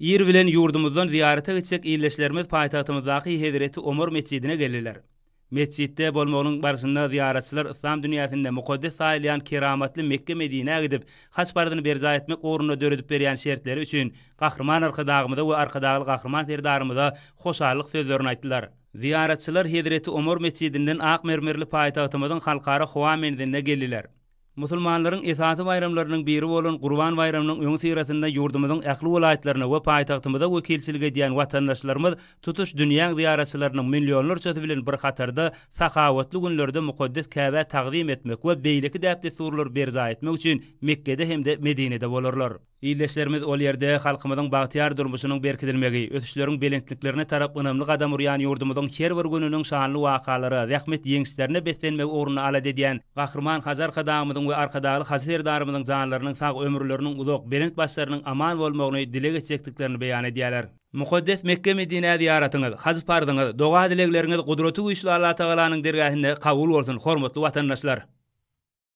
Ir bilen yurdumuzdan ziyarete gitsek iyleşlerimiz paytahtymyzdaki Hezreti Omar mescidine gelirler. Mescitte bolmagynyň barşynda ziyaretçiler İslam dünýäsinde mukaddes saýlayan keramatly Mekke Medine gidip hasbardyny berza etmek orunda döredip berýän şertleri üçin gahrman arkadagymyza we arkadagy gahrman serdarymyza hoşarlyk sözlerini aýtdylar. Ziyaretçiler Hezreti Omar mescidinden ak mermerli paytahtymyzyň halkara Huwa menzine geldiler. Musulmanlaryň esasy bayramlarynyň biri bolan Gurban bayramynyň öňü sirasynda yurdumyzyň ähli welaýatlaryna we paýtagtymyza wekilçilik edýän watandaşlarymyz tutuş dünýä ziyaretçileriniň millionlarça bilen bir hatarda sakawatly günlerde mukaddes Käbä taqdim etmek we beýleki däpde surlar berza etmek üçin Mekkede hemde Medinede bolarlar. İlleşlerimiz ol ýerde halkymyzyň bagtyar durmuşynyň berkidilmegi, ösüşleriň belentliklerine tarap ynamly gadam urýan yurdumyzyň her bir gününiň şanly wakalary, rahmet ýeňişlerine beslenmek ugruna alad edýän gahrman Hazar kadamyzyň we arkadagy haserdarymyzyň janlarynyň sag ömürleriniň uzak belent başlarynyň aman bolmagyny dile geçekdiklerini beýan edýärler. Mukaddes Mekke Medine ziyaretyňyz, hajy pardyňyz, doga dilekleriňiz gudraty güýçli Allah Tagalanyň dergähinde kabul bolsun, hormatly watandaşlar.